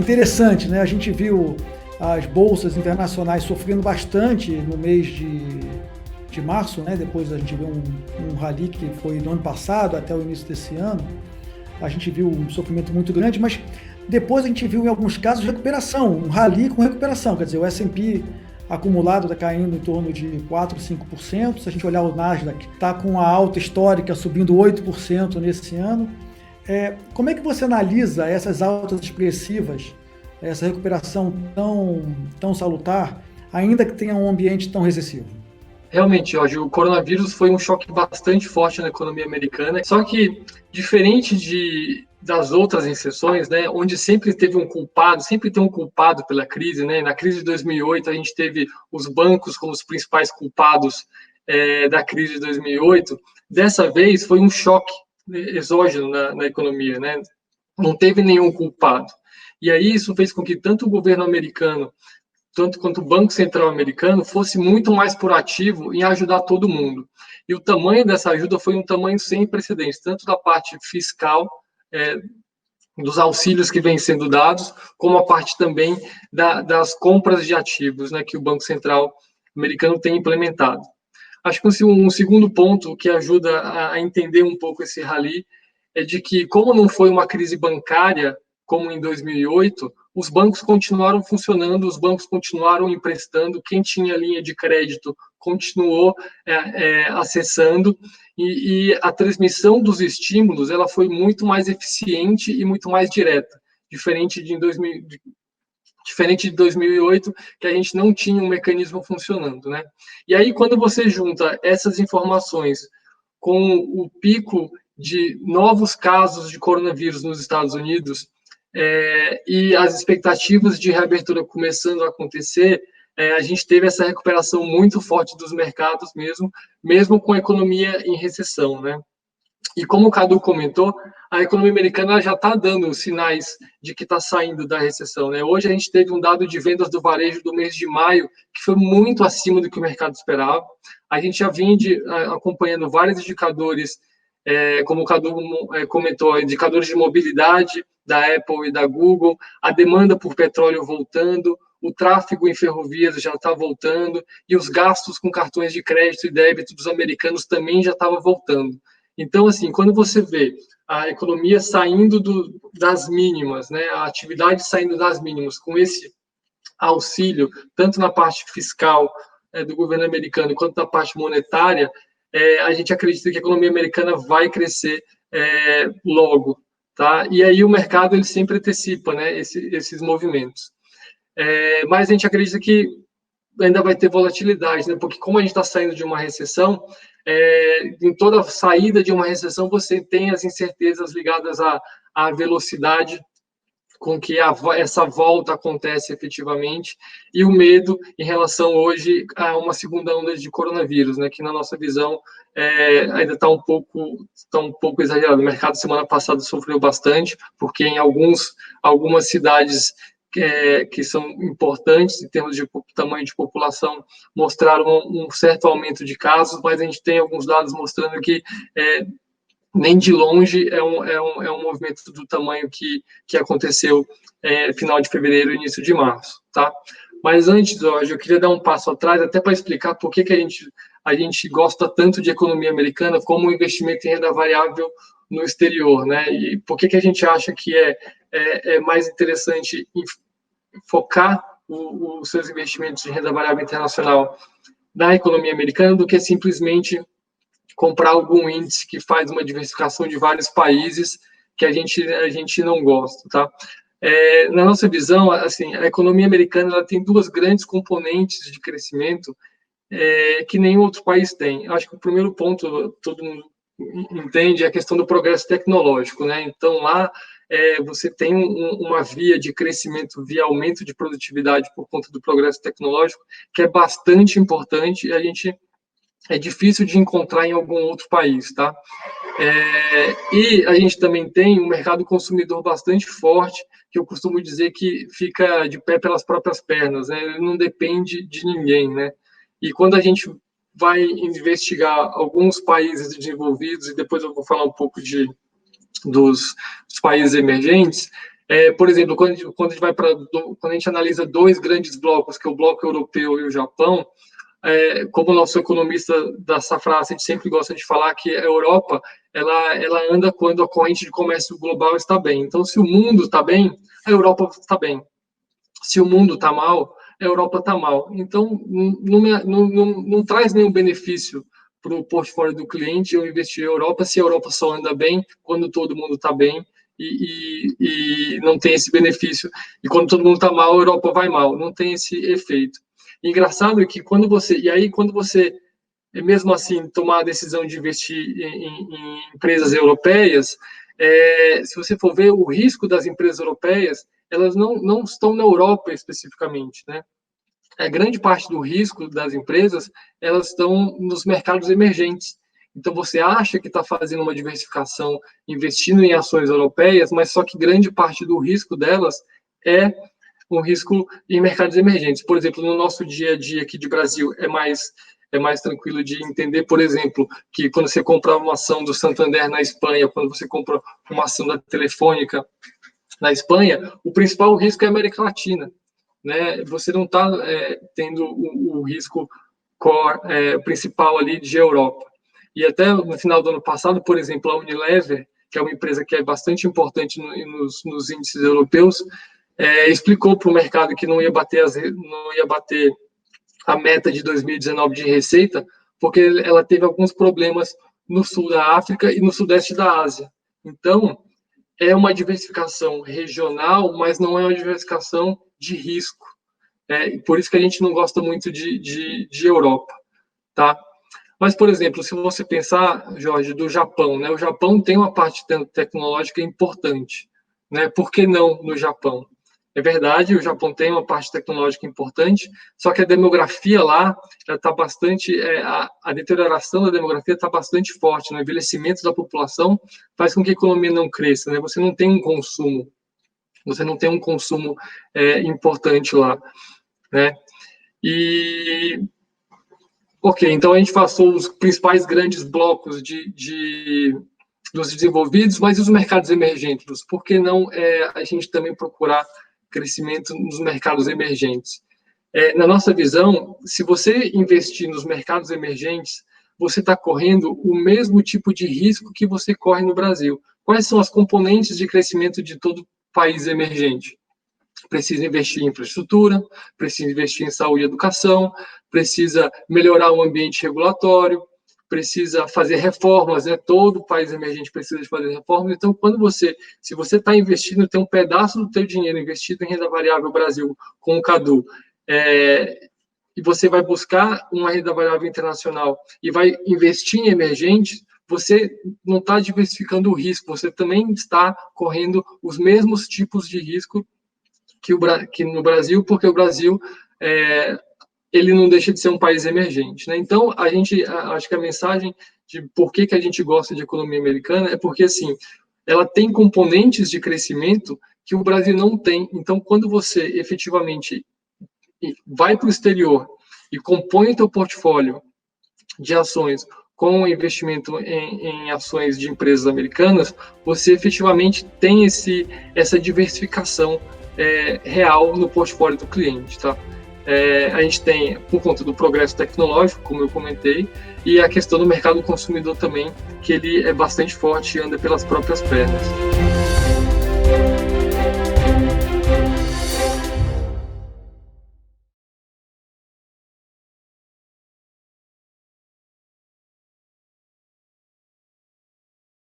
interessante, né? A gente viu as bolsas internacionais sofrendo bastante no mês de março, né? Depois a gente viu um rally que foi do ano passado até o início desse ano. A gente viu um sofrimento muito grande, mas depois a gente viu em alguns casos recuperação, um rally com recuperação, quer dizer, o S&P acumulado está caindo em torno de 4, 5%, se a gente olhar o Nasdaq, está com a alta histórica subindo 8% nesse ano. Como é que você analisa essas altas expressivas, essa recuperação tão salutar, ainda que tenha um ambiente tão recessivo? Realmente, Jorge, o coronavírus foi um choque bastante forte na economia americana, só que, diferente das outras recessões, né, onde sempre teve um culpado, sempre tem um culpado pela crise, né? Na crise de 2008, a gente teve os bancos como os principais culpados da crise de 2008. Dessa vez, foi um choque exógeno na economia, né? Não teve nenhum culpado. E aí isso fez com que tanto o governo americano tanto quanto o Banco Central americano, fosse muito mais proativo em ajudar todo mundo. E o tamanho dessa ajuda foi um tamanho sem precedentes, tanto da parte fiscal, dos auxílios que vêm sendo dados, como a parte também das compras de ativos, né, que o Banco Central americano tem implementado. Acho que um segundo ponto que ajuda a entender um pouco esse rally é de que, como não foi uma crise bancária, como em 2008, os bancos continuaram funcionando, os bancos continuaram emprestando, quem tinha linha de crédito continuou acessando, e a transmissão dos estímulos ela foi muito mais eficiente e muito mais direta, diferente de 2008, que a gente não tinha um mecanismo funcionando, né? E aí, quando você junta essas informações com o pico de novos casos de coronavírus nos Estados Unidos e as expectativas de reabertura começando a acontecer, a gente teve essa recuperação muito forte dos mercados mesmo com a economia em recessão, né? E como o Cadu comentou, a economia americana já está dando sinais de que está saindo da recessão, né? Hoje a gente teve um dado de vendas do varejo do mês de maio que foi muito acima do que o mercado esperava. A gente já vinha acompanhando vários indicadores, como o Cadu comentou, indicadores de mobilidade da Apple e da Google, a demanda por petróleo voltando, o tráfego em ferrovias já está voltando e os gastos com cartões de crédito e débito dos americanos também já estavam voltando. Então, assim, quando você vê a economia saindo das mínimas, né, a atividade saindo das mínimas, com esse auxílio, tanto na parte fiscal do governo americano, quanto na parte monetária, a gente acredita que a economia americana vai crescer logo, tá? E aí o mercado, ele sempre antecipa, né, esses movimentos. Mas a gente acredita que ainda vai ter volatilidade, né? Porque como a gente está saindo de uma recessão, em toda saída de uma recessão você tem as incertezas ligadas à velocidade com que essa volta acontece efetivamente e o medo em relação hoje a uma segunda onda de coronavírus, né? Que na nossa visão ainda está um pouco exagerado. O mercado semana passada sofreu bastante porque em algumas cidades que são importantes em termos de tamanho de população, mostraram um certo aumento de casos, mas a gente tem alguns dados mostrando que nem de longe é um movimento do tamanho que aconteceu final de fevereiro e início de março, tá? Mas antes, Jorge, eu queria dar um passo atrás, até para explicar por que a gente gosta tanto de economia americana como investimento em renda variável no exterior, né? E por que a gente acha que é mais interessante focar os seus investimentos de renda variável internacional na economia americana do que simplesmente comprar algum índice que faz uma diversificação de vários países que a gente não gosta, tá? Na nossa visão, assim, a economia americana ela tem duas grandes componentes de crescimento que nenhum outro país tem. Acho que o primeiro ponto, todo mundo entende, é a questão do progresso tecnológico, né? Então, lá você tem uma via de crescimento, via aumento de produtividade por conta do progresso tecnológico, que é bastante importante e é difícil de encontrar em algum outro país, tá? E a gente também tem um mercado consumidor bastante forte, que eu costumo dizer que fica de pé pelas próprias pernas, né? Ele não depende de ninguém, né? E quando a gente vai investigar alguns países desenvolvidos, e depois eu vou falar um pouco dos países emergentes, Por exemplo, quando a gente analisa dois grandes blocos, que é o bloco europeu e o Japão, como o nosso economista da Safra Asset sempre gosta de falar, que a Europa ela anda quando a corrente de comércio global está bem. Então, se o mundo está bem, a Europa está bem. Se o mundo está mal, a Europa está mal. Então, não traz nenhum benefício para o portfólio do cliente eu investir em Europa, se a Europa só anda bem quando todo mundo está bem e não tem esse benefício. E quando todo mundo está mal, a Europa vai mal. Não tem esse efeito. Engraçado é que quando você mesmo assim tomar a decisão de investir em empresas europeias, se você for ver o risco das empresas europeias, elas não estão na Europa especificamente, né? A grande parte do risco das empresas, elas estão nos mercados emergentes. Então, você acha que está fazendo uma diversificação, investindo em ações europeias, mas só que grande parte do risco delas é um risco em mercados emergentes. Por exemplo, no nosso dia a dia aqui de Brasil, é mais tranquilo de entender, por exemplo, que quando você compra uma ação do Santander na Espanha, quando você compra uma ação da Telefônica na Espanha, o principal risco é a América Latina, né? Você não está tendo o risco principal ali de Europa. E até no final do ano passado, por exemplo, a Unilever, que é uma empresa que é bastante importante nos índices europeus, explicou para o mercado que não ia bater a meta de 2019 de receita, porque ela teve alguns problemas no sul da África e no sudeste da Ásia. Então, é uma diversificação regional, mas não é uma diversificação de risco. Por isso que a gente não gosta muito de Europa, tá? Mas, por exemplo, se você pensar, Jorge, do Japão, né? O Japão tem uma parte tecnológica importante, né? Por que não no Japão? É verdade, o Japão tem uma parte tecnológica importante, só que a demografia lá está bastante, a deterioração da demografia está bastante forte, né? O envelhecimento da população faz com que a economia não cresça, né? Você não tem um consumo importante lá, né? Ok, então a gente passou os principais grandes blocos dos desenvolvidos, mas e os mercados emergentes? Por que não a gente também procurar crescimento nos mercados emergentes? Na nossa visão, se você investir nos mercados emergentes, você está correndo o mesmo tipo de risco que você corre no Brasil. Quais são as componentes de crescimento de todo país emergente? Precisa investir em infraestrutura, precisa investir em saúde e educação, precisa melhorar o ambiente regulatório, precisa fazer reformas, né? Todo país emergente precisa de fazer reformas. Então, se você está investindo, tem um pedaço do teu dinheiro investido em renda variável Brasil com o Cadu, e você vai buscar uma renda variável internacional e vai investir em emergentes, você não está diversificando o risco, você também está correndo os mesmos tipos de risco que no Brasil, porque o Brasil ele não deixa de ser um país emergente, né? Então, acho que a mensagem de por que a gente gosta de economia americana é porque, assim, ela tem componentes de crescimento que o Brasil não tem. Então, quando você efetivamente vai para o exterior e compõe o teu portfólio de ações com investimento em ações de empresas americanas, você efetivamente tem essa diversificação real no portfólio do cliente, tá? A gente tem, por conta do progresso tecnológico, como eu comentei, e a questão do mercado consumidor também, que ele é bastante forte e anda pelas próprias pernas.